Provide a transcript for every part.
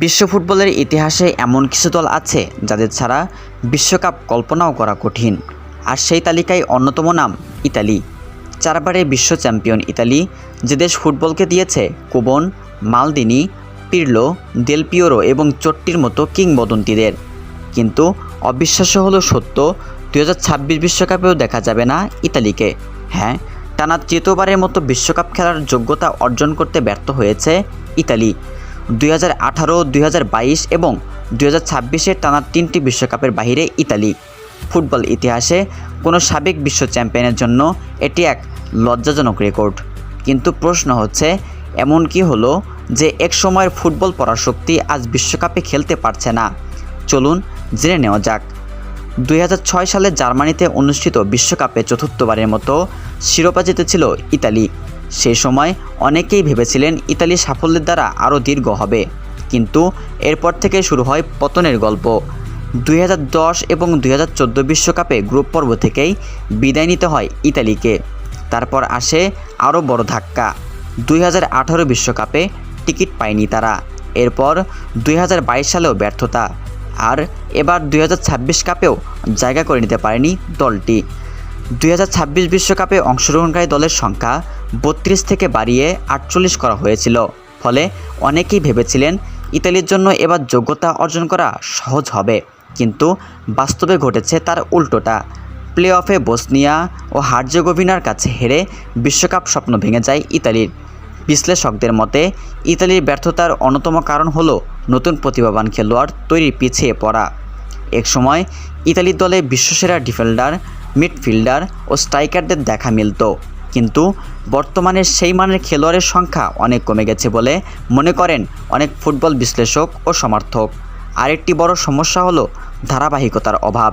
বিশ্ব ফুটবলের ইতিহাসে এমন কিছু দল আছে যাদের ছাড়া বিশ্বকাপ কল্পনাও করা কঠিন, আর সেই তালিকায় অন্যতম নাম ইতালি। 4 বারের বিশ্ব চ্যাম্পিয়ন ইতালি, যে দেশ ফুটবলকে দিয়েছে কোবন, মালদিনি, পিরলো, দেল পিওরো এবং চোট্টির মতো কিংবদন্তিদের। কিন্তু অবিশ্বাস্য হলো সত্য, 2026 বিশ্বকাপেও দেখা যাবে না ইতালিকে। হ্যাঁ, টানা তৃতীয়বারের মতো বিশ্বকাপ খেলার যোগ্যতা অর্জন করতে ব্যর্থ হয়েছে ইতালি। 2018, 2022 এবং 2026-এর টানা 3টি বিশ্বকাপের বাইরে ইতালি। ফুটবল ইতিহাসে কোনো সাবেক বিশ্ব চ্যাম্পিয়নের জন্য এটি এক লজ্জাজনক রেকর্ড। কিন্তু প্রশ্ন হচ্ছে, এমন কি হলো যে এক সময়ের ফুটবল পরাশক্তি আজ বিশ্বকাপে খেলতে পারছে না? চলুন জেনে নেওয়া যাক। 2006 সালে জার্মানিতে অনুষ্ঠিত বিশ্বকাপে চতুর্থবারের মতো শিরোপা জিতেছিল ইতালি। সেই সময় অনেকেই ভেবেছিলেন ইতালি সাফল্যের দ্বারা আরও দীর্ঘ হবে, কিন্তু এরপর থেকে শুরু হয় পতনের গল্প। 2010 এবং 2014 বিশ্বকাপে গ্রুপ পর্ব থেকেই বিদায় নিতে হয় ইতালিকে। তারপর আসে আরও বড় ধাক্কা, 2018 বিশ্বকাপে টিকিট পায়নি তারা। এরপর 2022 সালেও ব্যর্থতা, আর এবার 2026 কাপেও জায়গা করে নিতে পারেনি দলটি। 2026 বিশ্বকাপে অংশগ্রহণকারী দলের সংখ্যা 32 থেকে বাড়িয়ে 48 করা হয়েছিল। ফলে অনেকেই ভেবেছিলেন ইতালির জন্য এবার যোগ্যতা অর্জন করা সহজ হবে, কিন্তু বাস্তবে ঘটেছে তার উল্টোটা। প্লে অফে বসনিয়া ও হার্জেগোভিনার কাছে হেরে বিশ্বকাপ স্বপ্ন ভেঙে যায় ইতালির। বিশ্লেষকদের মতে ইতালির ব্যর্থতার অন্যতম কারণ হলো নতুন প্রতিভাবান খেলোয়াড় তৈরির পিছিয়ে পড়া। একসময় ইতালির দলে বিশ্বসেরা ডিফেন্ডার, মিডফিল্ডার ও স্ট্রাইকারদের দেখা মিলত, কিন্তু বর্তমানে সেই মানের খেলোয়াড়ের সংখ্যা অনেক কমে গেছে বলে মনে করেন অনেক ফুটবল বিশ্লেষক ও সমর্থক। আরেকটি বড় সমস্যা হলো ধারাবাহিকতার অভাব।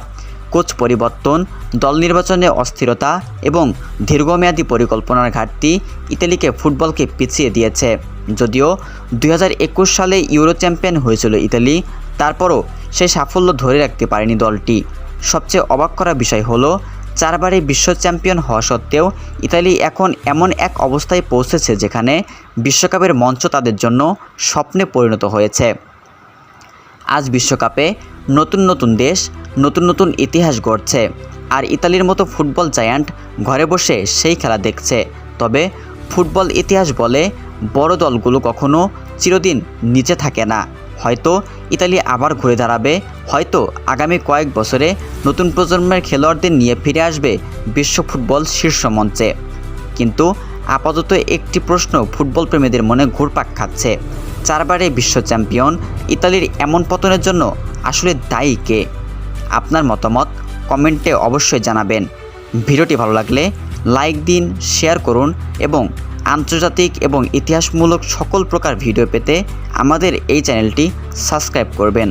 কোচ পরিবর্তন, দল নির্বাচনে অস্থিরতা এবং দীর্ঘমেয়াদী পরিকল্পনার ঘাটতি ইতালিকে ফুটবলকে পিছিয়ে দিয়েছে। যদিও 2021 সালে ইউরো চ্যাম্পিয়ন হয়েছিল ইতালি, তারপরও সেই সাফল্য ধরে রাখতে পারেনি দলটি। সবচেয়ে অবাক করা বিষয় হলো 4 বারে বিশ্ব চ্যাম্পিয়ন হওয়া সত্ত্বেও ইতালি এখন এমন এক অবস্থায় পৌঁছেছে যেখানে বিশ্বকাপের মঞ্চ তাদের জন্য স্বপ্নে পরিণত হয়েছে। আজ বিশ্বকাপে নতুন নতুন দেশ, নতুন নতুন ইতিহাস গড়ছে, আর ইতালির মতো ফুটবল জায়ান্ট ঘরে বসে সেই খেলা দেখছে। তবে ফুটবল ইতিহাস বলে বড় দলগুলো কখনো চিরদিন নিচে থাকে না। হয়তো ইতালি আবার ঘুরে দাঁড়াবে, হয়তো আগামী কয়েক বছরে নতুন প্রজন্মের খেলোয়াড়দের নিয়ে ফিরে আসবে বিশ্ব ফুটবল শীর্ষ মঞ্চে। কিন্তু আপাতত একটি প্রশ্ন ফুটবল প্রেমীদের মনে ঘুরপাক খাচ্ছে, 4 বারে বিশ্ব চ্যাম্পিয়ন ইতালির এমন পতনের জন্য আসলে দায়ী কে? আপনার মতামত কমেন্টে অবশ্যই জানাবেন। ভিডিওটি ভালো লাগলে লাইক দিন, শেয়ার করুন এবং আন্তর্জাতিক এবং ইতিহাসমূলক সকল প্রকার ভিডিও পেতে আমাদের এই চ্যানেলটি সাবস্ক্রাইব করবেন।